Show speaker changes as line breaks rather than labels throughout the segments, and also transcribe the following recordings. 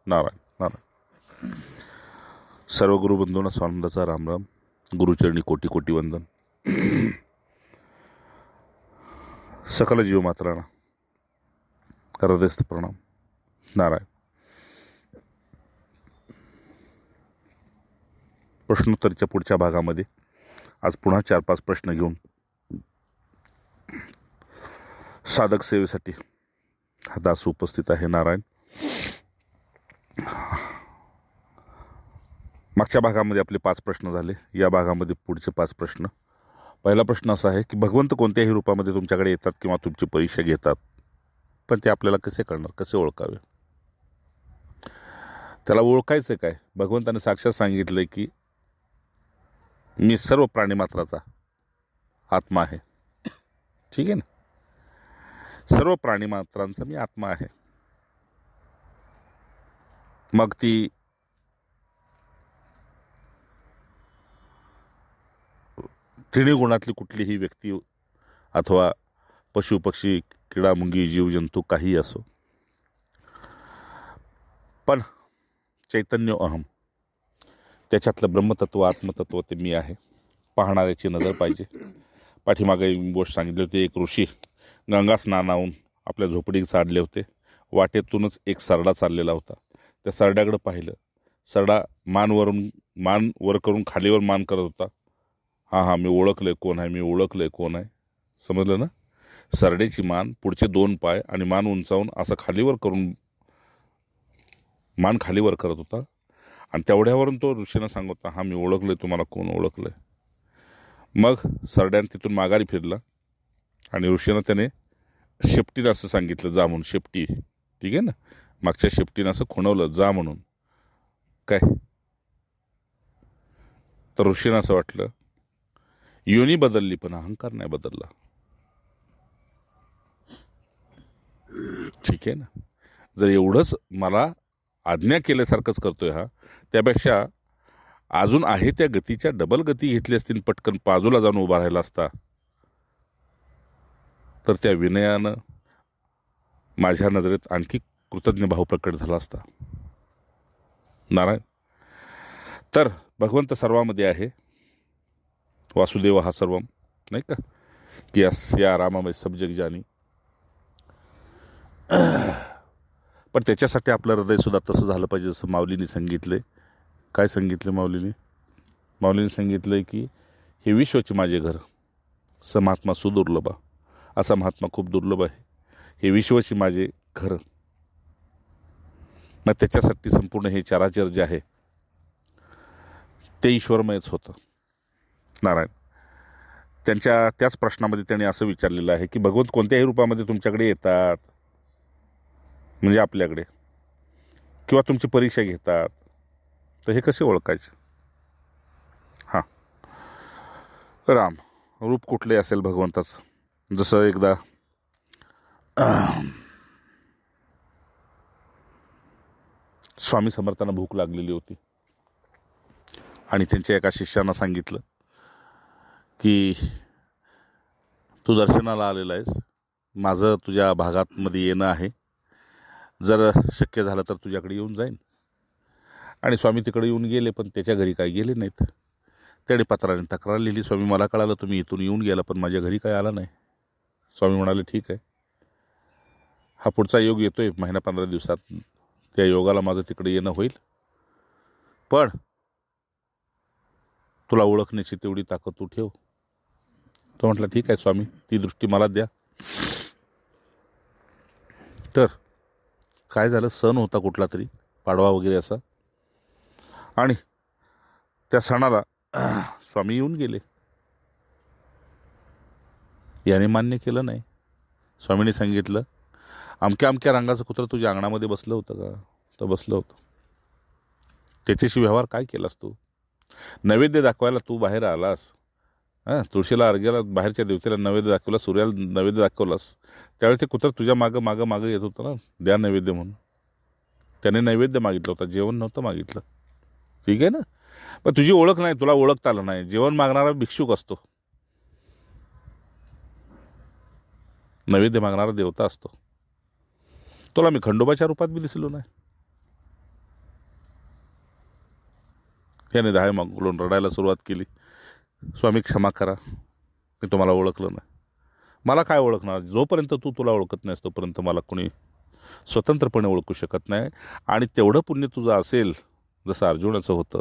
नारायण नारायण. सर्व गुरुबंधूंना स्वानंदाचा रामराम. गुरुचरणी कोटी कोटी वंदन. सकल जीवमात्रांना हृदयस्थ प्रणाम. नारायण. प्रश्नोत्तरच्या पुढच्या भागामध्ये आज पुन्हा 4-5 प्रश्न घेऊन साधक सेवेसाठी हा दास उपस्थित आहे. नारायण. मागच्या भागामध्ये आपले 5 प्रश्न झाले. या भागामध्ये पुढचे 5 प्रश्न. पहिला प्रश्न असा आहे की भगवंत कोणत्याही रूपामध्ये तुमच्याकडे येतात किंवा तुमची परीक्षा घेतात, पण ते आपल्याला कसे कळणार, कसे ओळखावे? त्याला ओळखायचं काय? भगवंताने साक्षात सांगितलंय की मी सर्व प्राणीमात्राचा आत्मा आहे. ठीक आहे ना? सर्व प्राणीमात्रांचा मी आत्मा आहे. मग ती त्रिणी गुणातली कुठलीही व्यक्ती अथवा पशु पक्षी किडा मुंगी जीवजंतू काहीही असो, पण चैतन्य अहम, त्याच्यातलं ब्रह्मतत्व आत्मतत्व ते मी आहे. पाहणाऱ्याची नजर पाहिजे. पाठीमागे गोष्ट सांगितली होती. एक ऋषी गंगा स्नानाहून आपल्या झोपडीत चालले होते. वाटेतूनच एक सरडा चाललेला होता. त्या सरड्याकडे पाहिलं. सरडा मान वर करून खालीवर मान करत होता. हां मी ओळखलंय कोण आहे, मी ओळखलंय कोण आहे. समजलं ना? सरड्याची मान, पुढचे 2 पाय आणि मान उंचावून असं खालीवर करून मान खालीवर करत होता. आणि तेवढ्यावरून तो ऋषीनं सांगत होता, हां मी ओळखलंय तुम्हाला, कोण ओळखलंय. मग सरड्यानं तिथून माघारी फिरला आणि ऋषीनं त्याने शेपटीनं असं सांगितलं, जा म्हणून. शेपटी, ठीक आहे ना? मागच्या शेपटीनं असं खुणवलं, जा म्हणून. काय तर ऋषीनं असं वाटलं, योनी बदलली पण अहंकार नाही बदलला. ठीक आहे ना? जर एवढंच मला आज्ञा केल्यासारखंच करतोय हा, त्यापेक्षा अजून आहे त्या गतीच्या डबल गती घेतली असती, पटकन बाजूला जाऊन उभा राहिला असता, तर त्या विनयानं माझ्या नजरेत आणखी कृतज्ञ भाव प्रकट झाला असता. नारायण. तर भगवंत सर्वामध्ये आहे. वासुदेव हा सर्वम, नाही का? की या रामामय सब जग जानी. पण त्याच्यासाठी आपलं हृदय सुद्धा तसं झालं पाहिजे जसं माऊलीने सांगितलंय. काय सांगितलं माऊलीने? माऊलीने सांगितलंय की हे विश्वचे माझे घर, स महात्मा सुदुर्लभा. असा महात्मा खूप दुर्लभ आहे. हे विश्वचे माझे घर. मग त्याच्यासाठी संपूर्ण हे चराचर जे आहे ते ईश्वरमयच होतं. नारायण. त्यांच्या त्याच प्रश्नामध्ये त्यांनी असं विचारलेलं आहे की भगवंत कोणत्याही रूपामध्ये तुमच्याकडे येतात, म्हणजे आपल्याकडे, किंवा तुमची परीक्षा घेतात, तर हे कसे ओळखायचे? हां, राम रूप कुठले असेल भगवंताचं? जसं एकदा स्वामी समर्थांना भूक लागलेली होती आणि त्यांच्या एका शिष्यानं सांगितलं की तू दर्शनाला आलेला आहेस, माझं तुझ्या भागामध्ये येणं आहे, जर शक्य झालं तर तुझ्याकडे येऊन जाईन. आणि स्वामी तिकडे येऊन गेले, पण त्याच्या घरी काही गेले नाहीत. त्याने पत्राने तक्रार लिहिली, स्वामी मला कळालं तुम्ही इथून येऊन गेला, पण माझ्या घरी काय आला नाही. स्वामी म्हणाले, ठीक आहे, हा पुढचा योग येतोय 15 दिवसात, त्या योगाला माझं तिकडे येणं होईल, पण तुला ओळखण्याची तेवढी ताकद तू ठेव. तो म्हटला, ठीक आहे स्वामी, ती दृष्टी मला द्या. तर काय झालं, सण होता कुठला तरी, पाडवा वगैरे असा, आणि त्या सणाला स्वामी येऊन गेले. याने मान्य केलं नाही. स्वामीने सांगितलं, अमक्या रंगाचं कुत्रं तुझ्या अंगणामध्ये बसलं होतं का? तर बसलं होतं. त्याच्याशी व्यवहार काय केलास तू? नैवेद्य दाखवायला तू बाहेर आलास, तुळशीला अर्घ्याला बाहेरच्या देवतेला नैवेद्य दाखवला, सूर्याला नैवेद्य दाखवलास, त्यावेळी ते कुत्रं तुझ्या मागं येत होतं ना, द्या नैवेद्य म्हणून. त्याने नैवेद्य मागितलं होतं, जेवण नव्हतं मागितलं. ठीक आहे ना? पण तुझी ओळख नाही, तुला ओळखता आलं नाही. जेवण मागणारा भिक्षुक असतो, नैवेद्य मागणारा देवता असतो. तुला मी खंडोबाच्या रूपात बी दिसलो नाही. याने दहा मागून रडायला सुरुवात केली. स्वामी क्षमा करा, मी तुम्हाला ओळखलं नाही. मला काय ओळखणार? जोपर्यंत तुला ओळखत नाहीस तोपर्यंत मला कोणी स्वतंत्रपणे ओळखू शकत नाही. आणि तेवढं पुण्य तुझं असेल जसं अर्जुनाचं होतं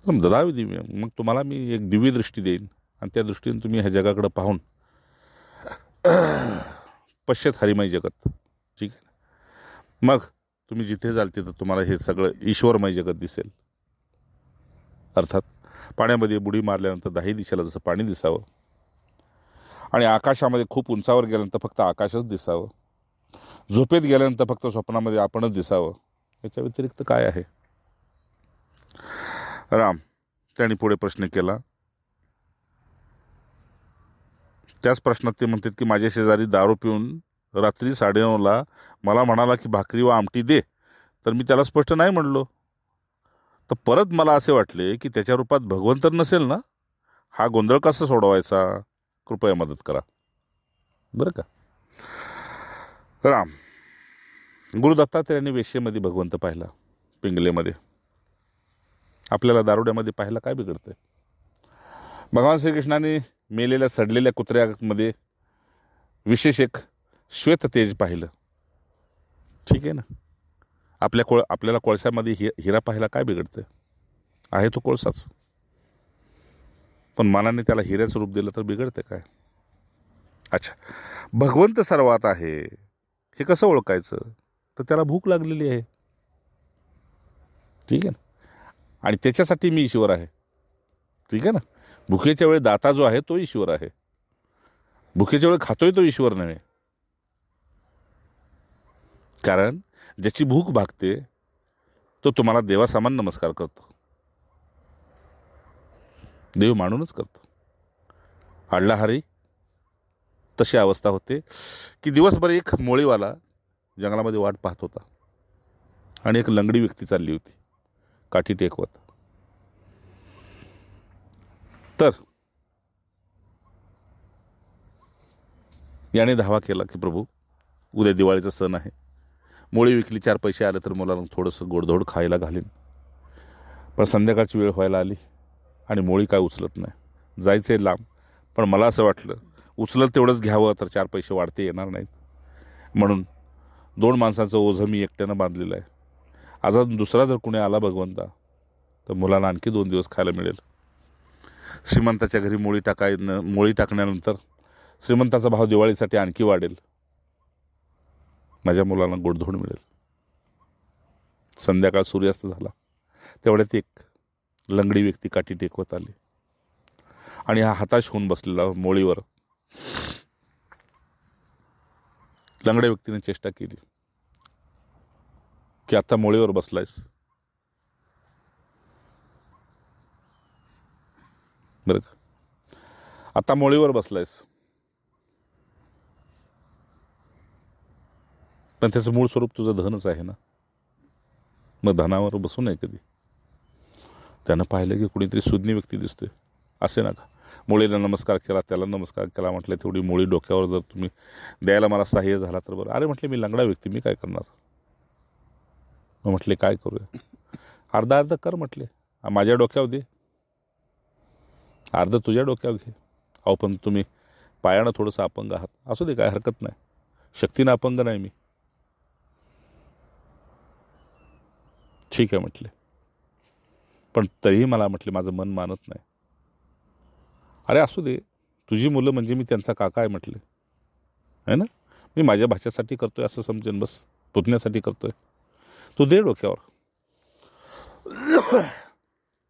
तर ददावी दिव्य, मग तुम्हाला मी एक दिव्य दृष्टी देईन आणि त्या दृष्टीने तुम्ही ह्या जगाकडं पाहून पश्यत हरिमय जगत. ठीक आहे. मग तुम्ही जिथे जाल तिथं तुम्हाला हे सगळं ईश्वरमय जगत दिसेल. अर्थात पाण्यामध्ये बुडी मारल्यानंतर 10 दिशेला जसं पाणी दिसावं आणि आकाशामध्ये खूप उंचावर गेल्यानंतर फक्त आकाशच दिसावं, झोपेत गेल्यानंतर फक्त स्वप्नामध्ये आपणच दिसावं, याच्या व्यतिरिक्त काय आहे? राम त्यांनी पुढे प्रश्न केला. त्याच प्रश्नात ते म्हणतात की माझ्या शेजारी दारू पिऊन रात्री 9:30ला मला म्हणाला की भाकरी व आमटी दे, तर मी त्याला स्पष्ट नाही म्हणलो. तर परत मला असे वाटले की त्याच्या रूपात भगवंत नसेल ना, हा गोंधळ कसा सोडवायचा, कृपया मदत करा. बरं का. राम गुरु दत्तात्रेयांनी वेश्येमध्ये भगवंत पाहिला, पिंगलेमध्ये. आपल्याला दारुड्यामध्ये पाहायला काय बिघडतंय? भगवान श्रीकृष्णाने मेलेल्या सडलेल्या कुत्र्यामध्ये विशेष एक श्वेत तेज पाहिलं. ठीक आहे ना. आपल्याला कोळशामध्ये हिरा पाहायला काय बिघडतंय? आहे तो कोळसाच, पण मनाने त्याला हिऱ्याचं रूप दिलं तर बिघडते काय? अच्छा, भगवंत सर्वात आहे हे कसं ओळखायचं? तर त्याला भूक लागलेली आहे. ठीक आहे ना. आणि त्याच्यासाठी मी ईश्वर आहे. ठीक आहे ना. भुकेच्या वेळी दाता जो आहे तो ईश्वर आहे. भुकेच्या वेळी खातोय तो ईश्वर नव्हे. कारण ज्याची भूक भागते तो तुम्हाला देवासमान नमस्कार करतो, देव मानूनच करतो. अडलाहारी तशी अवस्था होते की दिवसभर एक मोळीवाला जंगलामध्ये वाट पाहत होता आणि एक लंगडी व्यक्ती चालली होती काठी टेकवत. तर याने धावा केला की प्रभू उद्या दिवाळीचा सण आहे, मोळी विकली, 4 पैसे आले तर मुलांना थोडंसं गोडधोड खायला घालीन. पण संध्याकाळची वेळ व्हायला आली आणि मोळी काय उचलत नाही. जायचे लांब, पण मला असं वाटलं उचलत तेवढंच घ्यावं तर 4 पैसे वाढते येणार नाहीत, म्हणून 2 माणसाचं ओझं मी एकट्यानं बांधलेलं आहे. अजून दुसरा जर कुणी आला भगवंता तर मुलांना आणखी 2 दिवस खायला मिळेल. श्रीमंताच्या घरी मोळी टाकण्यानंतर श्रीमंताचा भाव दिवाळीसाठी आणखी वाढेल, माझ्या मुलांना गोडधोड मिळेल. संध्याकाळ सूर्यास्त झाला तेवढ्यात एक लंगडी व्यक्ती काठी टेकवत आली आणि हा हताश होऊन बसलेला मोळीवर. लंगड्या व्यक्तीने चेष्टा केली की आता मोळीवर बसलायस, बरं का, आता मोळीवर बसलायस, पण त्याचं मूळ स्वरूप तुझं धनच आहे ना, मग धनावर बसू नये कधी. त्यानं पाहिलं की कुणीतरी सुज्ञ व्यक्ती दिसतोय, असे नका. मुळीला नमस्कार केला, त्याला नमस्कार केला. म्हटलं तेवढी मुळी डोक्यावर जर तुम्ही द्यायला मला सहाय्य झाला तर बरं. अरे म्हटले मी लंगडा व्यक्ती, मी काय करणार? मग म्हटले काय करूया? अर्धा कर म्हटले, माझ्या डोक्यावर दे, अर्ध तुझ्या डोक्यावर घे. अहो पण तुम्ही पायानं थोडंसं अपंग आहात, असू दे काय हरकत नाही, शक्तीनं अपंग नाही मी. ठीक आहे म्हटले, पण तरीही मला म्हटले माझं मन मानत नाही. अरे असू दे, तुझी मुलं म्हणजे मी त्यांचा काका आहे म्हटले, आहे ना. मी माझ्या भाच्यासाठी करतोय असं समजेन, बस पुतण्यासाठी करतोय, तू दे डोक्यावर.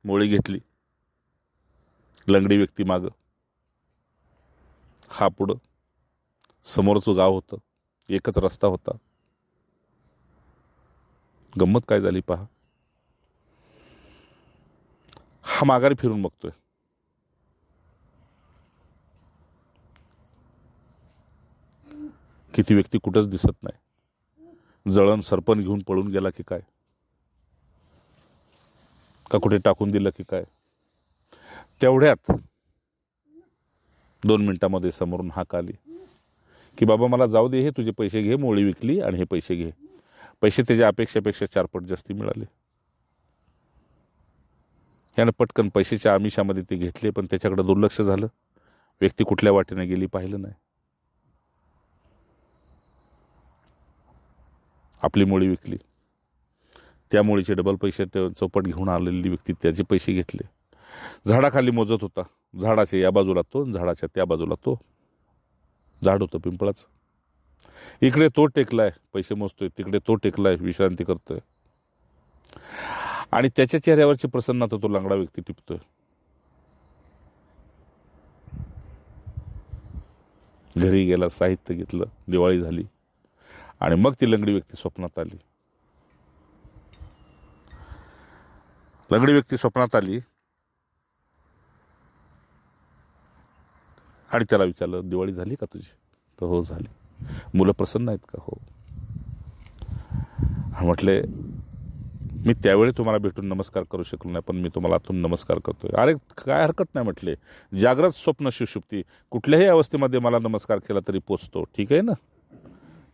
मोळी घेतली, लंगडी व्यक्ती मागं, हा पुढं. समोरचं गाव होतं, एकच रस्ता होता. गंमत काय झाली पहा. हा माघारी फिरून बघतोय, किती व्यक्ती कुठंच दिसत नाही. जळण सरपण घेऊन पळून गेला की काय, का कुठे टाकून दिलं की काय. तेवढ्यात 2 मिनिटामध्ये समोरून हाक आली की बाबा मला जाऊ दे, हे तुझे पैसे घे, मोळी विकली आणि हे पैसे घे. पैसे त्याच्या अपेक्षेपेक्षा 4 पट जास्ती मिळाले. यानं पटकन पैशाच्या आमिषामध्ये ते घेतले, पण त्याच्याकडे दुर्लक्ष झालं. व्यक्ती कुठल्या वाटेने गेली पाहिलं नाही. आपली मुळी विकली, त्या मुळीचे डबल पैसे चौपट घेऊन आलेली व्यक्ती त्याचे पैसे घेतले. झाडाखाली मोजत होता, झाडाच्या या बाजूला तो, झाडाच्या त्या बाजूला तो. झाड होतं पिंपळाचं. इकडे तो टेकलाय पैसे मोजतोय, तिकडे तो टेकलाय विश्रांती करतोय. आणि त्याच्या चेहऱ्यावरची प्रसन्नता तो लंगडा व्यक्ती टिपतोय. घरी गेला, साहित्य घेतलं, दिवाळी झाली आणि मग ती लंगडी व्यक्ती स्वप्नात आली. लंगडी व्यक्ती स्वप्नात आली आणि त्याला विचारलं, दिवाळी झाली का तुझी? तर हो झाली. मुलं प्रसन्न आहेत का? हो. म्हटले, मी त्यावेळी तुम्हाला भेटून नमस्कार करू शकलो नाही, पण मी तुम्हाला आतून नमस्कार करतोय. अरे काय हरकत नाही म्हटले. जागृत स्वप्न सुषुप्ती कुठल्याही अवस्थेमध्ये मला नमस्कार केला तरी पोचतो. ठीक आहे ना.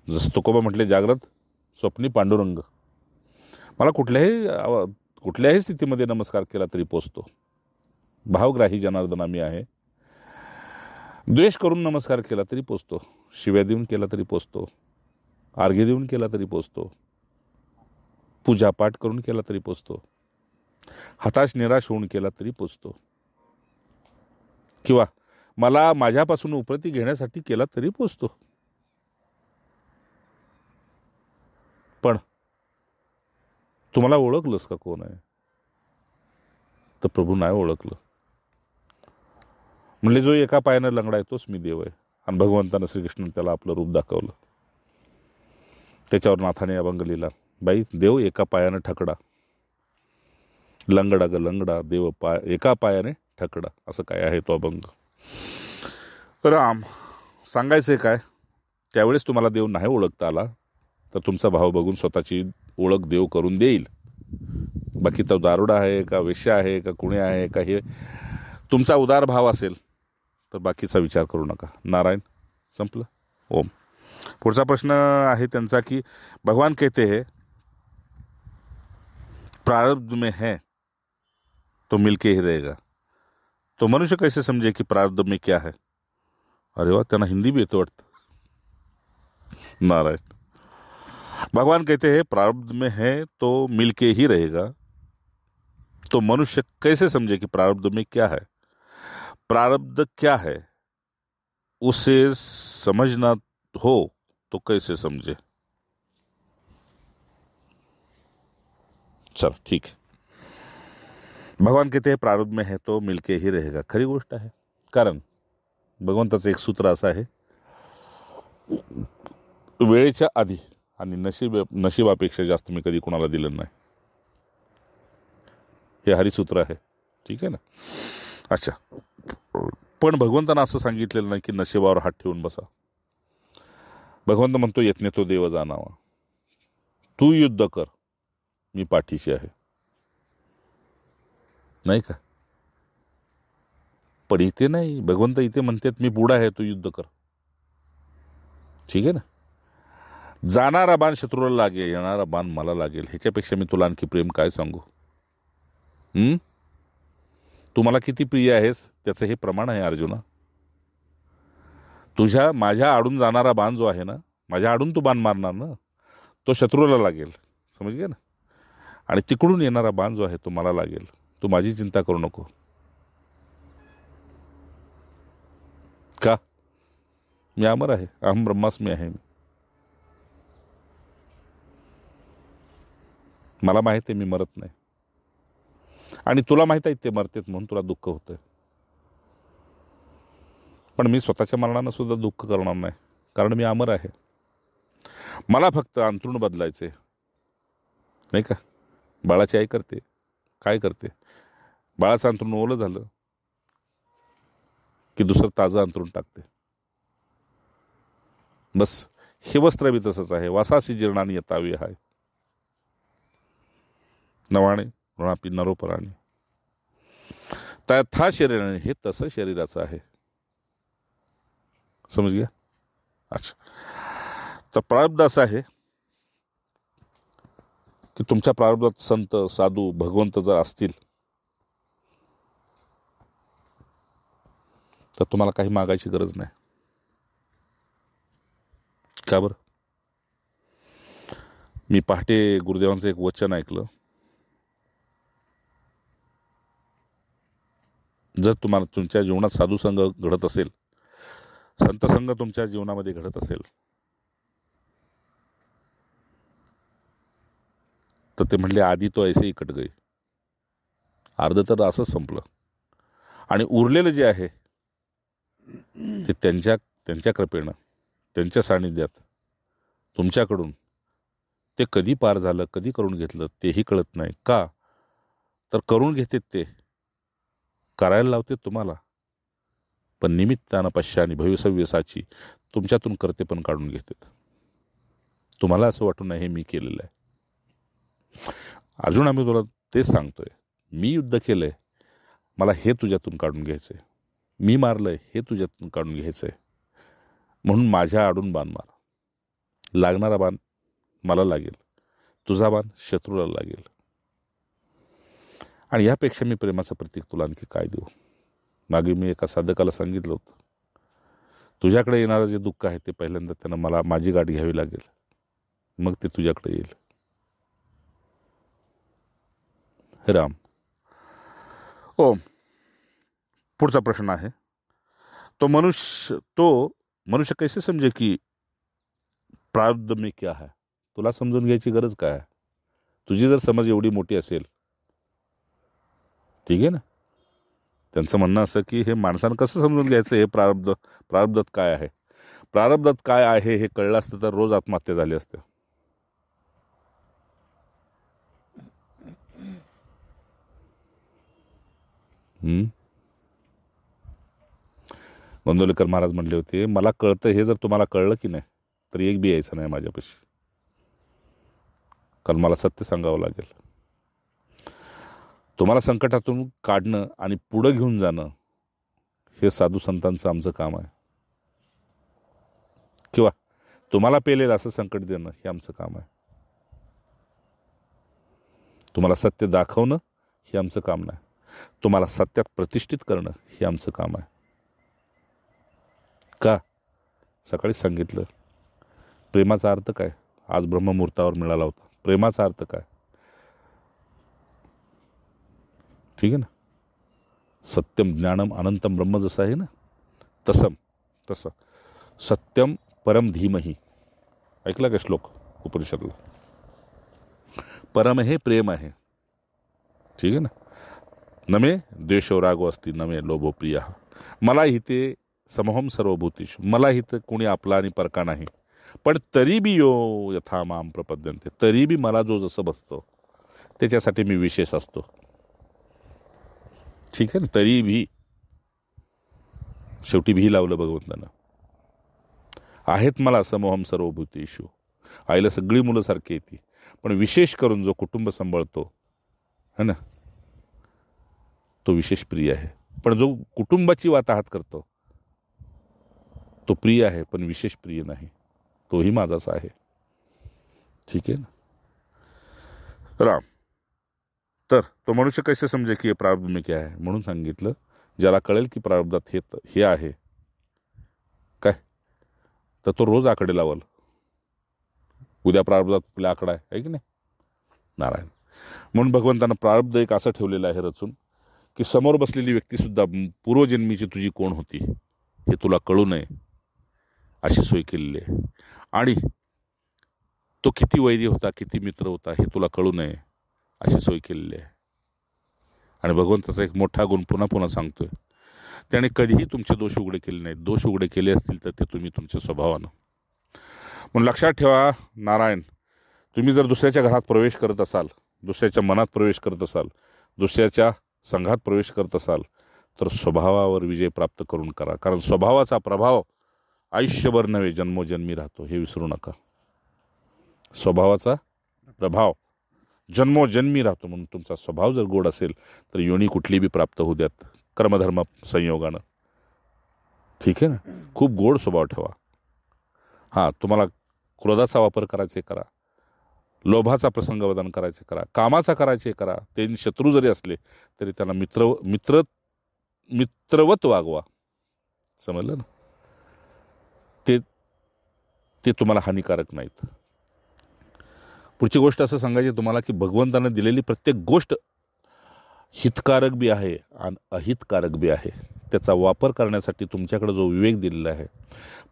जसं तुकोबा म्हटले, जागृत स्वप्नी पांडुरंग. मला कुठल्याही स्थितीमध्ये नमस्कार केला तरी पोचतो. भावग्राही जनार्दना मी आहे. द्वेष करून नमस्कार केला तरी पोचतो, शिव्या देऊन केला तरी पोचतो, अर्घ्य देऊन केला तरी पोचतो, पूजापाठ करून केला तरी पोचतो, हताश निराश होऊन केला तरी पोचतो, किंवा मला माझ्यापासून उपरती घेण्यासाठी केला तरी पोचतो. पण तुम्हाला ओळखलंस का कोण आहे? तर प्रभू नाही ओळखलं. म्हणले, जो एका पायानं लंगडा आहे तोच मी देव आहे. आणि भगवंतानं श्रीकृष्णाने त्याला आपलं रूप दाखवलं. त्याच्यावर नाथाने अभंग लिहिला, बाई देव एका पायानं ठकडा, लंगडा ग लंगडा, देव एका पायाने ठकडा. असं काय आहे तो अभंग. राम सांगायचंय काय, त्यावेळेस तुम्हाला देव नाही ओळखता आला तर तुमचा भाव बघून स्वतःची ओळख देव करून देईल. बाकी तो दारुडा आहे का, वेश्या आहे का, कुणी आहे का, हे तुमचा उदार भाव असेल तर बाकीचा विचार करू नका. नारायण. संपलं. ओम. पुढचा प्रश्न आहे त्यांचा की भगवान कहते हैं प्रारब्ध में है तो मिलके ही रहेगा, तो मनुष्य कैसे समझे कि प्रारब्ध में क्या है? अरे वाह, त्यांना हिंदी भी येतं वाटतं. नारायण. भगवान कहते हैं प्रारब्ध में है तो मिलके ही रहेगा, तो मनुष्य कैसे समझे कि प्रारब्ध में क्या है? प्रारब्ध क्या है उसे समझना हो तो कैसे समझे? चल ठीक है. भगवान कहते हैं प्रारब्ध में है तो मिलके ही रहेगा. खरी गोष्ट आहे. कारण भगवंताचं एक सूत्र असं आहे, वेळेच्या आधी आणि नशिबापेक्षा जास्त मी कधी कोणाला दिलं नाही. हे हरिसूत्र आहे. ठीक आहे ना. अच्छा, पण भगवंतानं असं सांगितलेलं नाही की नशिबावर हात ठेवून बसा. भगवंत म्हणतो, यत्ने तो देव जाणावा, तू युद्ध कर, मी पाठीशी आहे. नाही का? पण इथे नाही. भगवंत इथे म्हणतात, मी पुढं आहे, तू युद्ध कर. ठीक आहे ना. जाणारा बाण शत्रूला लागेल, येणारा बाण मला लागेल. ह्याच्यापेक्षा मी तुला आणखी प्रेम काय सांगू? तू मला किती प्रिय आहेस त्याचं हे प्रमाण आहे अर्जुना. माझ्या आडून जाणारा बाण जो आहे ना, माझ्या आडून तू बाण मारणार ना, तो शत्रूला लागेल. समजले ना. आणि तिकडून येणारा बाण जो आहे तो मला लागेल. तू माझी चिंता करू नको. का? मी अमर आहे. अहम ब्रह्मास्मी आहे. मला माहित आहे मी मरत नाही. आणि तुला माहित आहे ते मरतेत म्हणून तुला दुःख होतंय. पण मी स्वतःच्या मरणानं सुद्धा दुःख करणार नाही, कारण मी अमर आहे. मला फक्त अंथरूण बदलायचे. नाही का? बाळाची आई करते काय करते? बाळाचं अंथरूण ओलं झालं की दुसरं ताजं अंथरूण टाकते. बस हे वस्त्र बी तसंच आहे. वासाशी जीर्णानी येतावी हाय, नवाणे ऋणापी नरोपराणी. तथा शरीराने, हे तसं शरीराचं आहे. समज गया? अच्छा. तर प्रारब्ध असं आहे की तुमच्या प्रारब्धात संत साधू भगवंत जर असतील तर तुम्हाला काही मागायची गरज नाही. का बरं? मी पहाटे गुरुदेवांचं एक वचन ऐकलं. जर तुम्हाला तुमच्या जीवनात साधुसंग घडत असेल, संतसंग तुमच्या जीवनामध्ये घडत असेल, तर ते म्हणले आधी तो ऐसे ही कट गई. अर्ध तर असंच संपलं. आणि उरलेलं जे आहे ते त्यांच्या कृपेनं, त्यांच्या सानिध्यात, तुमच्याकडून ते कधी पार झालं, कधी करून घेतलं तेही कळत नाही. का तर करून घेतात ते, करायला लावते तुम्हाला, पण निमित्तानं पश्चानी भविष्यव्यसाची तुमच्यातून करते पण काढून घेतात. तुम्हाला असं वाटू नये हे मी केलेलं आहे. अर्जुन, आम्ही तुला तेच सांगतोय, मी युद्ध केलंय, मला हे तुझ्यातून काढून घ्यायचंय. मी मारलंय, हे तुझ्यातून काढून घ्यायचंय. म्हणून माझ्या आडून बाण मार. लागणारा बाण मला लागेल, तुझा बाण शत्रूला लागेल. आणि यापेक्षा मी प्रेमाचं प्रतीक तुला आणखी काय देऊ? मागे मी एका साधकाला सांगितलं होतं, तुझ्याकडे येणारं जे दुःख आहे ते पहिल्यांदा त्यानं माझी गाठ घ्यावी लागेल, मग ते तुझ्याकडे येईल. राम. ओम. पुढचा प्रश्न आहे, तो मनुष्य कैसे समजे की प्रारब्ध में क्या है? तुला समजून घ्यायची गरज काय आहे? तुझी जर समज एवढी मोठी असेल, ठीक आहे ना. त्यांचं म्हणणं असं की हे माणसानं कसं समजून घ्यायचं हे प्रारब्धात काय आहे? प्रारब्धात काय आहे हे कळलं असतं तर रोज आत्महत्या झाली असते. गोंदवलेकर महाराज म्हणले होते, मला कळतं हे जर तुम्हाला कळलं की नाही तर एक बी यायचं नाही माझ्यापाशी, कारण मला सत्य सांगावं लागेल. तुम्हाला संकटातून काढणं आणि पुढं घेऊन जाणं हे साधू संतांचं आमचं काम आहे, किंवा तुम्हाला पेलेलं असं संकट देणं हे आमचं काम आहे. तुम्हाला सत्य दाखवणं हे आमचं काम नाही, तुम्हाला सत्यात प्रतिष्ठित करणं हे आमचं काम आहे. का? सकाळी सांगितलं प्रेमाचा अर्थ काय, आज ब्रह्ममुहूर्तावर मिळाला होता. प्रेमाचा अर्थ काय? ठीक आहे ना. सत्यम ज्ञानम अनंतम ब्रह्म जसं आहे ना, तसं सत्यम परम धीमही. ऐकला का श्लोक उपनिषदला? परम हे प्रेम आहे, ठीक आहे ना. नमे द्वेषो रागो असती, नमे लोभो प्रिया. मला हिते समोहम सर्वभूतीश. मला हित कोणी आपला आणि परका नाही, पण तरी बी यो यथा माम प्रपद्यन्ते. तरी बी मला जो जसं बसतो त्याच्यासाठी मी विशेष असतो, ठीक आहे ना. तरी भी, शेवटी भी लावलं भगवंतानं. आहेत मला समोहम सर्वभूतेषु. आईला सगळी मुलं सारखी येते, पण विशेष करून जो कुटुंब सांभाळतो है ना, तो विशेष प्रिय आहे. पण जो कुटुंबाची वाताहत करतो तो प्रिय आहे, पण विशेष प्रिय नाही, तोही माझाच आहे, ठीक आहे ना. राम. तर तो मनुष्य कैसे समजे की प्रारब्ध में क्या है? म्हणून सांगितलं, ज्याला कळेल की प्रारब्धात हे आहे काय, तर तो रोज आकडे लावल. उद्या प्रारब्धात आपला आकडा आहे की नाही, नारायण. म्हणून भगवंतानं प्रारब्ध एक असं ठेवलेलं आहे रचून की समोर बसलेली व्यक्तीसुद्धा पूर्वजन्मीची तुझी कोण होती हे तुला कळू नये अशी सोय केलेली आहे. आणि तो किती वैरी होता, किती मित्र होता हे तुला कळू नये अशी सोय केलेली आहे. आणि भगवंताचा एक मोठा गुण पुन्हा पुन्हा सांगतोय, त्याने कधीही तुमचे दोष उघडे केले नाहीत. दोष उघडे केले असतील तर ते तुम्ही तुमच्या स्वभावानं. म्हणून लक्षात ठेवा नारायण, तुम्ही जर दुसऱ्याच्या घरात प्रवेश करत असाल, दुसऱ्याच्या मनात प्रवेश करत असाल, दुसऱ्याच्या संघात प्रवेश करत असाल, तर स्वभावावर विजय प्राप्त करून करा. कारण स्वभावाचा प्रभाव आयुष्यभर नव्हे जन्मोजन्मी राहतो, हे विसरू नका. स्वभावाचा प्रभाव जन्मोजन्मी राहतो. म्हणून तुमचा स्वभाव जर गोड असेल तर योनी कुठली बी प्राप्त होऊ द्यात कर्मधर्म संयोगानं, ठीक आहे ना. खूप गोड स्वभाव ठेवा. हां, तुम्हाला क्रोधाचा वापर करायचे करा, लोभाचा प्रसंगवदन करायचे करा, कामाचा करायचे करा. ते शत्रू जरी असले तरी त्यांना मित्रवत वागवा, समजलं ना? ते ते तुम्हाला हानिकारक नाहीत. पुढची गोष्ट असं सांगायची तुम्हाला की भगवंतानं दिलेली प्रत्येक गोष्ट हितकारक बी आहे आणि अहितकारक बी आहे. त्याचा वापर करण्यासाठी तुमच्याकडे जो विवेक दिलेला आहे.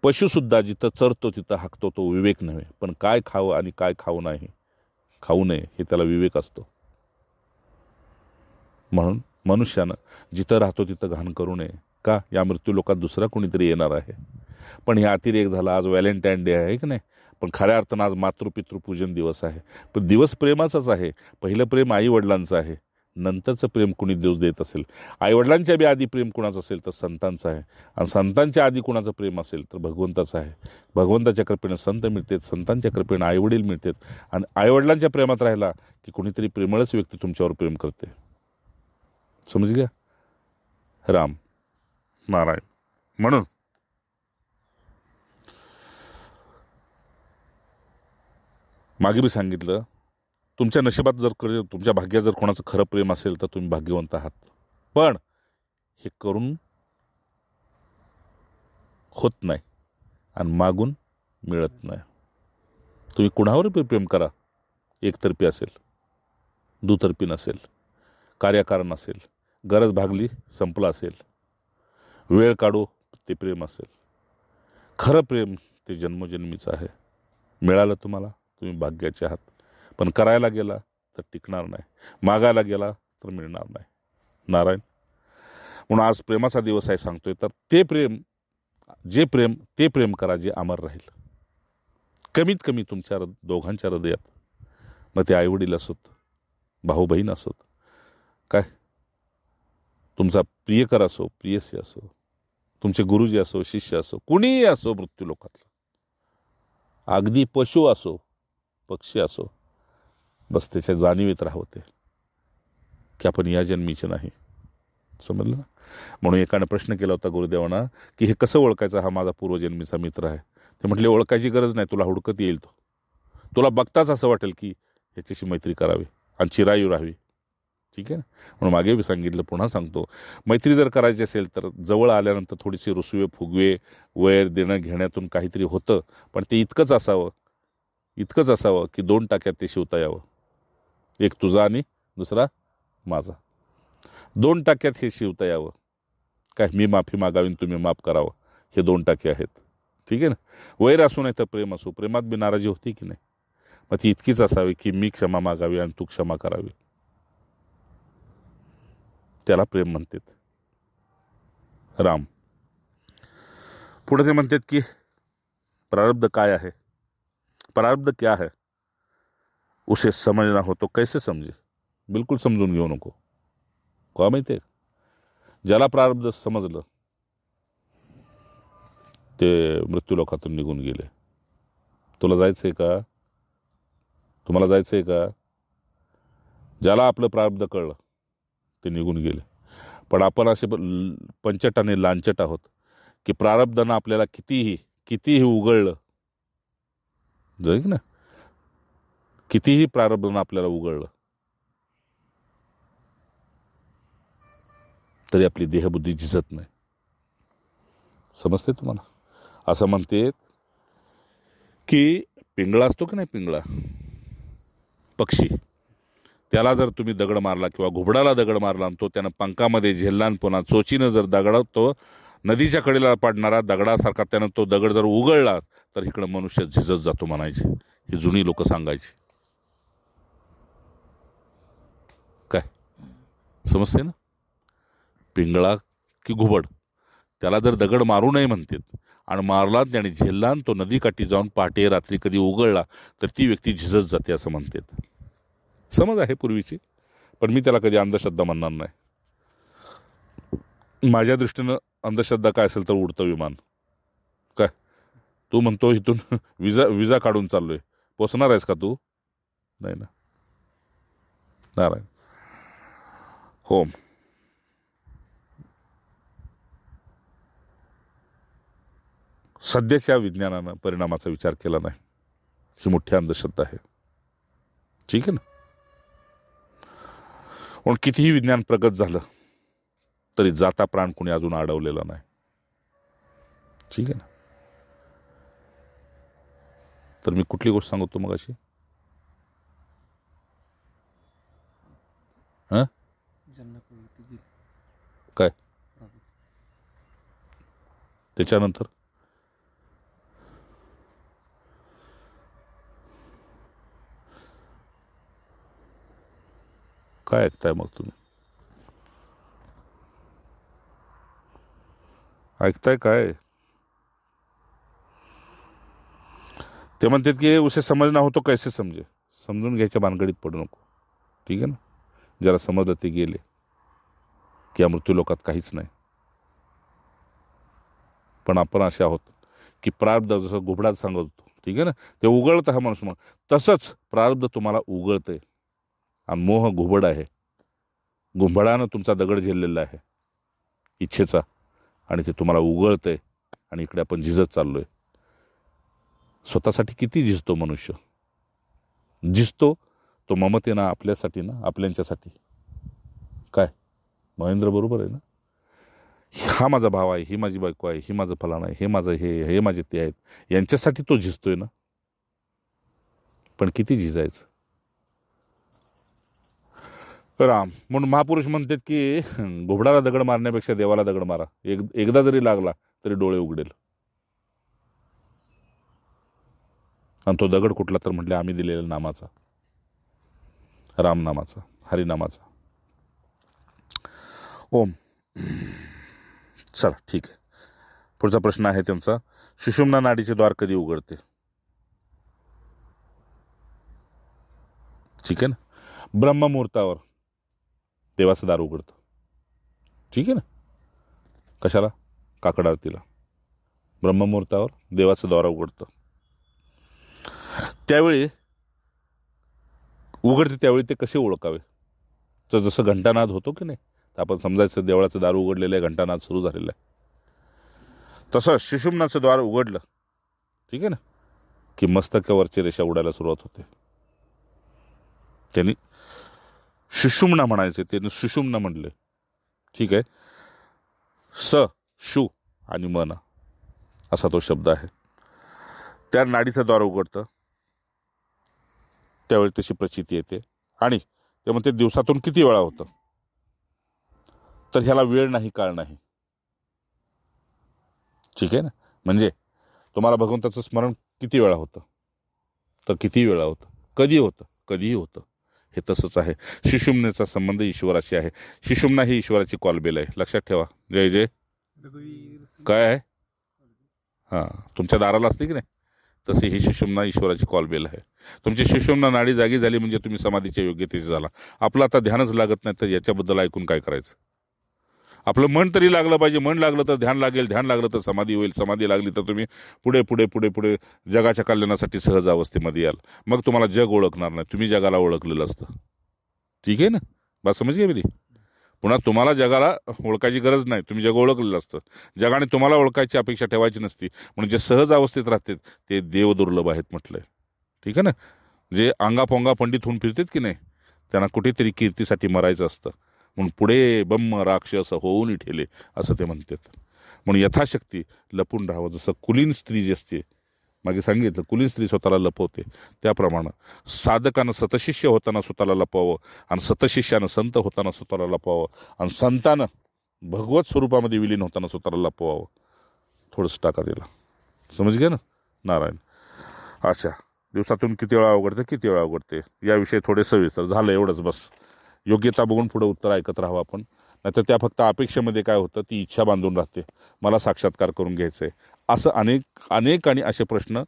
पशुसुद्धा जिथं चरतो तिथं हाकतो तो विवेक नव्हे, पण काय खावं आणि काय खाऊ नये हे त्याला विवेक असतो. म्हणून मनुष्यानं जिथं राहतो तिथं घाण करू नये. का? या मृत्यूलोकात दुसरा कोणीतरी येणार आहे. पण हे अतिरेक झाला. आज व्हॅलेंटाईन डे आहे की नाही, पण खऱ्या अर्थानं आज मातृपितृपूजन दिवस आहे. पण दिवस प्रेमाचाच आहे. पहिलं प्रेम आईवडिलांचं आहे, नंतरचं प्रेम कुणी दिवस देत असेल. आईवडिलांच्या बी आधी प्रेम कुणाचं असेल तर संतांचं आहे, आणि संतांच्या आधी कुणाचं प्रेम असेल तर भगवंताचं आहे. भगवंताच्या कृपेनं संत मिळतात, संतांच्या कृपेनं आईवडील मिळतात, आणि आईवडिलांच्या प्रेमात राहिला की कुणीतरी प्रेमळच व्यक्ती तुमच्यावर प्रेम करते. समज घ्या. राम नारायण. म्हणून मागे मी सांगितलं, तुमच्या नशिबात जर तुमच्या भाग्यात जर कोणाचं खरं प्रेम असेल तर तुम्ही भाग्यवंत आहात. पण हे करून होत नाही आणि मागून मिळत नाही. तुम्ही कुणावर प्रेम करा, एकतर्फी असेल, दुतर्फी नसेल, कार्यकारण असेल, गरज भागली संपलं असेल, वेळ काढू ते प्रेम असेल. खरं प्रेम ते जन्मोजन्मीचं आहे. मिळालं तुम्हाला, तुम्ही भाग्याचे आहात. पण करायला गेला तर टिकणार नाही, मागायला गेला तर मिळणार नाही. नारायण. म्हणून आज प्रेमाचा दिवस आहे सांगतोय, तर ते प्रेम करा जे अमर राहील. कमीत कमी तुमच्या दोघांच्या हृदयात, मग ते आईवडील असोत, भाऊ बहीण असोत, काय तुमचा प्रियकर असो, प्रियसी असो, तुमचे गुरुजी असो, शिष्य असो, कुणीही असो, मृत्यू लोकातलं, अगदी पशु असो, पक्षी असो, बस त्याच्या जाणीवेत राहते की आपण या जन्मीचे नाही. समजलं ना? म्हणून एकानं प्रश्न केला होता गुरुदेवांना की हे कसं ओळखायचं, हा माझा पूर्वजन्मीचा मित्र आहे. ते म्हटले ओळखायची गरज नाही, तुला हुडकत येईल तो. तुला बघताच असं वाटेल की ह्याच्याशी मैत्री करावी आणि चिरायू राहावी. ठीक आहे ना? म्हणून मागे मी सांगितलं, पुन्हा सांगतो, मैत्री जर करायची असेल तर जवळ आल्यानंतर थोडीशी रुसवे फुगवे वैर देणं घेण्यातून काहीतरी होतं, पण ते इतकंच असावं की 2 टाक्यात ते शिवता यावं. एक तुझा आणि दुसरा माझा. 2 टाक्यात हे शिवता यावं. काय, मी माफी मागावी, तुम्ही माफ करावं, हे 2 टाके आहेत. ठीक आहे ना? वैर असू नाही तर प्रेम असो. प्रेमात बी नाराजी होती की नाही, मग ती इतकीच असावी की मी क्षमा मागावी आणि तू क्षमा करावी. त्याला प्रेम म्हणतात. राम. पुढे ते म्हणतात की प्रारब्ध काय आहे, प्रारब्ध क्या है, उसे समजना हो तो कैसे समजे. बिलकुल समजून घेऊ नको. का माहिती आहे, ज्याला प्रारब्ध समजलं ते मृत्यूलोकातून निघून गेले. तुला जायचंय का? तुम्हाला जायचंय का? ज्याला आपलं प्रारब्ध कळलं ते निघून गेले. पण आपण असे पंचट आणि लांचट आहोत की प्रारब्धानं आपल्याला कितीही उघडलं, जाईल ना, कितीही प्रारब्धानं आपल्याला उघडलं तरी आपली देहबुद्धी झिजत नाही. समजते तुम्हाला? असं म्हणते की पिंगळा असतो की नाही, पिंगळा पक्षी, त्याला जर तुम्ही दगड मारला किंवा घुबडाला दगड मारला आणि तो त्यानं पंखामध्ये झेलला आणि पुन्हा चोचीनं जर दगड, तो नदीच्या कडेला पडणारा दगडासारखा त्यानं तो दगड जर उघडला तर इकडं मनुष्य झिजत जातो म्हणायचे. ही जुनी लोक सांगायची. काय समजते ना? पिंगळा की घुबड, त्याला जर दगड मारू नये म्हणतात आणि मारला त्याने झेलला आणि तो नदीकाठी जाऊन पहाटे रात्री कधी उघडला तर ती व्यक्ती झिजत जाते असं म्हणतात. समज आहे पूर्वीची, पण मी त्याला कधी अंधश्रद्धा म्हणणार नाही. माझ्या दृष्टीनं अंधश्रद्धा काय असेल तर उडतं विमान. काय तू म्हणतो इथून विजा काढून चाललोय, पोचणार आहेस का तू? नाही ना. नारायण. होम. सध्याच्या विज्ञानानं परिणामाचा विचार केला नाही, ही मोठी अंधश्रद्धा आहे. ठीक आहे ना? पण कितीही विज्ञान प्रगत झालं तरी जाता प्राण कोणी अजून अडवलेला नाही. ठीक आहे ना. तर मी कुठली गोष्ट सांगतो मग अशी हां काय त्याच्यानंतर काय ऐकताय मग तुम्ही? ऐकताय काय? ते म्हणतात की उसे समजना हो तो कैसे समजे. समजून घ्यायच्या भानगडीत पडू नको. ठीक आहे ना. ज्याला समजलं ते गेले की या मृत्यूलोकात काहीच नाही. पण आपण असे आहोत की प्रारब्ध जसं घुबडात सांगत होतो, ठीक आहे ना, ते उघळतं हा माणूस. मग तसंच प्रारब्ध तुम्हाला उघळतंय आणि मोह घुबड आहे. घुबडानं तुमचा दगड झेललेला आहे इच्छेचा आणि ते तुम्हाला उघळतंय. आणि इकडे आपण झिजत चाललोय. स्वतःसाठी किती झिजतो मनुष्य? झिजतो तो ममतेनं आपल्यासाठी ना, आपल्यांच्यासाठी. काय महेंद्र बरोबर आहे ना? हा माझा भाव आहे, ही माझी बायको आहे, ही माझं फलान आहे, हे माझं हे माझे ते आहेत, यांच्यासाठी तो झिजतोय ना. पण किती झिजायचं? राम म्हणून महापुरुष म्हणतात की घुबडाला दगड मारण्यापेक्षा देवाला दगड मारा. एकदा जरी लागला तरी डोळे उघडेल. आणि तो दगड कुठला तर म्हटले आम्ही दिलेला नामाचा, रामनामाचा, हरिनामाचा. ओम. चला ठीक आहे. पुढचा प्रश्न आहे त्यांचा, सुषुम्ना नाडीचे द्वार कधी उघडते? ठीक आहे ना. ब्रह्ममुहूर्तावर देवाचं दार उघडतं. ठीक आहे ना. कशाला? काकड आरतीला ब्रह्ममुहूर्तावर देवाचं द्वार उघडतं. त्यावेळी उघडते त्यावेळी ते कसे ओळखावे? तर जसं घंटानाद होतो की नाही, तर आपण समजायचं देवळाचं दार उघडलेलं आहे, घंटानाद सुरू झालेला आहे. तसं सुषुम्नाचं द्वार उघडलं, ठीक आहे ना, की मस्तकावरची रेषा उडायला सुरुवात होते. त्यांनी सुषुम्ना म्हणायचे, त्यांनी सुषुम्ना म्हणले. ठीक आहे. स शु आणि मन असा तो शब्द आहे. त्या नाडीचं द्वार उघडतं त्यावेळी तशी प्रचिती येते. आणि ते म्हणते दिवसातून किती वेळा होतं? तर ह्याला वेळ नाही, काळ नाही. ठीक आहे ना. म्हणजे तुम्हाला भगवंताचं स्मरण किती वेळा होतं? तर किती वेळा होतं? कधी होतं? कधीही होतं. हे तसंच आहे. सुषुम्नेचा संबंध ईश्वराशी आहे. सुषुम्ना ही ईश्वराची कॉलबेल आहे, लक्षात ठेवा. जय जय काय आहे? हां, तुमच्या दाराला असते की नाही, तशी ही सुषुम्ना ईश्वराची कॉलबेल आहे. तुमची सुषुम्ना नाडी जागी झाली म्हणजे तुम्ही समाधीच्या योग्यतेचे झाला. आपलं आता ध्यानच लागत नाही, तर याच्याबद्दल ऐकून काय करायचं? आपलं मन तरी लागलं पाहिजे. मन लागलं तर ध्यान लागेल, ध्यान लागलं तर समाधी होईल, समाधी लागली तर तुम्ही पुढे पुढे पुढे पुढे जगाच्या कल्याणासाठी सहज अवस्थेमध्ये याल. मग तुम्हाला जग ओळखणार नाही, तुम्ही जगाला ओळखलेलं असतं. ठीक आहे ना. बस समज घ्या मेरी. पुन्हा तुम्हाला जगाला ओळखायची गरज नाही, तुम्ही जग ओळखलेलं असतं. जगाने तुम्हाला ओळखायची अपेक्षा ठेवायची नसती. म्हणून जे सहज अवस्थेत राहतात ते देव दुर्लभ आहेत म्हटलंय. ठीक आहे ना. जे अंगापोंगा पंडित होऊन फिरतात की नाही, त्यांना कुठेतरी कीर्तीसाठी मरायचं असतं. म्हणून पुढे ब्रह्म राक्षस होऊन ठेले असं ते म्हणतात. म्हणून यथाशक्ती लपून राहावं. जसं कुलीन स्त्री जी असते, मागे सांगितलं, कुलीन स्त्री स्वतःला लपवते, त्याप्रमाणे साधकानं सतशिष्य होताना स्वतःला लपवावं, आणि सतशिष्यानं संत होताना स्वतःला लपवावं, आणि संतानं भगवत स्वरूपामध्ये विलीन होताना स्वतःला लपवावं. थोडंसं टाका दिला. समज घ्या ना. नारायण. अच्छा, दिवसातून किती वेळा उघडते, किती वेळा उघडते, याविषयी थोडे सविस्तर झालं. एवढंच बस. योग्यता बघून पुढे उत्तर ऐकत राहावं आपण. नाहीतर त्या फक्त अपेक्षेमध्ये काय होतं, ती इच्छा बांधून राहते, मला साक्षात्कार करून घ्यायचं आहे. असं अनेक आणि असे प्रश्न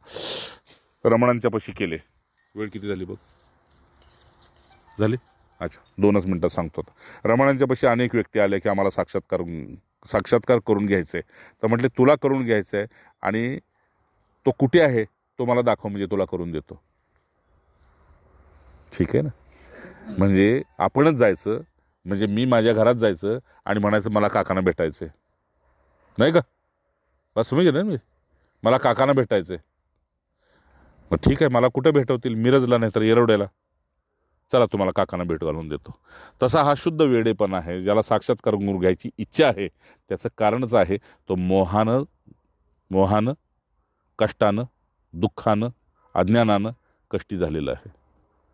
रमणांच्या पाशी केले. वेळ किती झाली बघ? झाली. अच्छा, 2च मिनटात सांगतो. रमणांच्या पाशी अनेक व्यक्ती आल्या की आम्हाला साक्षात्कार करून घ्यायचं आहे. तर म्हटले तुला करून घ्यायचं आहे, आणि तो कुठे आहे तो मला दाखव, म्हणजे तुला करून देतो. ठीक आहे ना. म्हणजे आपणच जायचं, म्हणजे मी माझ्या घरात जायचं आणि म्हणायचं मला काकांना भेटायचं आहे, नाही का? बस समजेल ना. मी मला काकांना भेटायचं आहे. मग ठीक आहे, मला कुठं भेटवतील? मिरजला, नाही तर येरवड्याला. चला तुम्हाला काकांना भेट घालून देतो. तसा हा शुद्ध वेडेपणा आहे. ज्याला साक्षात्कार करून घ्यायची इच्छा आहे, त्याचं कारणच आहे तो मोहानं मोहानं, कष्टानं, दुःखानं, अज्ञानानं कष्टी झालेलं आहे.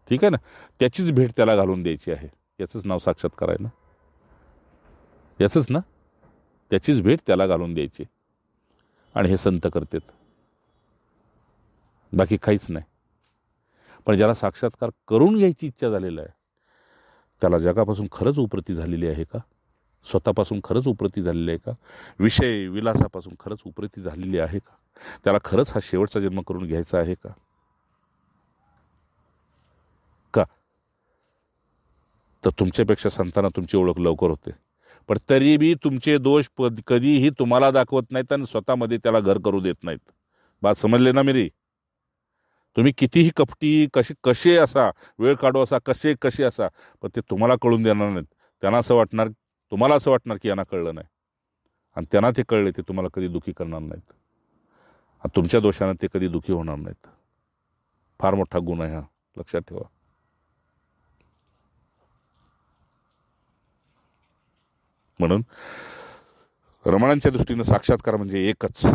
ठीक आहे ना. त्याचीच भेट त्याला घालून द्यायची आहे. याचंच नाव साक्षात्कार आहे ना. याचंच ना. त्याचीच भेट त्याला घालून द्यायची. आणि हे संत करतात, बाकी काहीच नाही. पण ज्याला साक्षात्कार करून घ्यायची इच्छा झालेला आहे त्याला जगापासून खरंच उपरती झालेली आहे का? स्वतःपासून खरंच उपरती झालेली आहे का? विषय विलासापासून खरंच उपरती झालेली आहे का? त्याला खरंच हा शेवटचा जन्म करून घ्यायचा आहे का? तर तुमच्यापेक्षा संतांना तुमची ओळख लवकर होते. पण तरी बी तुमचे दोष कधीही तुम्हाला दाखवत नाहीत आणि स्वतःमध्ये त्याला घर करू देत नाहीत. बात समजले ना मेरी? तुम्ही कितीही कपटी कसे असा, वेळ काढू असा, कसे असा, पण ते तुम्हाला कळून देणार नाहीत. त्यांना असं वाटणार, तुम्हाला असं वाटणार की यांना कळलं नाही, आणि त्यांना ते कळले ते तुम्हाला कधी दुःखी करणार नाहीत. आणि तुमच्या दोषानं ते कधी दुःखी होणार नाहीत. फार मोठा गुण आहे हा, लक्षात ठेवा. म्हणून रमणांच्या दृष्टीनं साक्षात्कार म्हणजे एकच.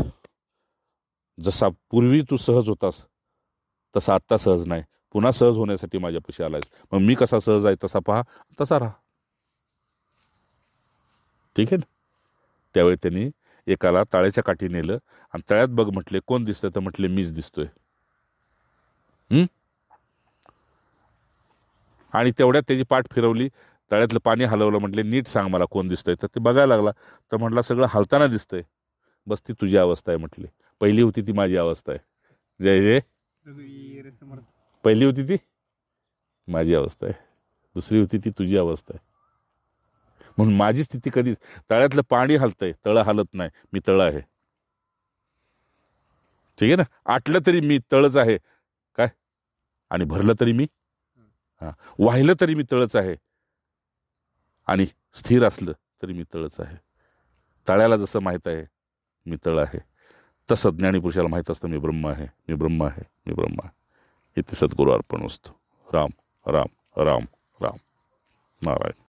जसा पूर्वी तू सहज होतास तसा आत्ता सहज नाही, पुन्हा सहज होण्यासाठी माझ्यापाशी आलायस. मग मी कसा सहज आहे तसा पहा, तसा राहा. ठीक आहे ना. त्यावेळी त्यांनी एकाला तळ्याच्या काठी नेलं आणि तळ्यात बघ म्हटले, कोण दिसतंय? तर म्हटले मीच दिसतोय. आणि तेवढ्यात त्याची पाठ फिरवली, तळ्यातलं पाणी हलवलं, म्हटले नीट सांग मला कोण दिसतंय. तर ते बघायला लागला, तर म्हटला सगळं हलताना दिसतंय. बस ती तुझी अवस्था आहे म्हटली. पहिली होती ती माझी अवस्था आहे. जय जय. पहिली होती ती माझी अवस्था आहे, दुसरी होती ती तुझी अवस्था आहे. म्हणून माझी स्थिती कधीच, तळ्यातलं पाणी हलतंय, तळं हलत नाही, मी तळं आहे. ठीक आहे ना. आटलं तरी मी तळच आहे काय, आणि भरलं तरी मी, वाहिलं तरी मी तळच आहे, आणि स्थिर असलं तरी मी तळच आहे. तळ्याला जसं माहीत आहे मी तळ आहे, तसं ज्ञानी पुरुषाला माहीत असतं मी ब्रह्म आहे, मी ब्रह्म आहे, मी ब्रह्म आहे. इथे सद्गुरू अर्पण वस्तू. राम राम राम राम. नारायण.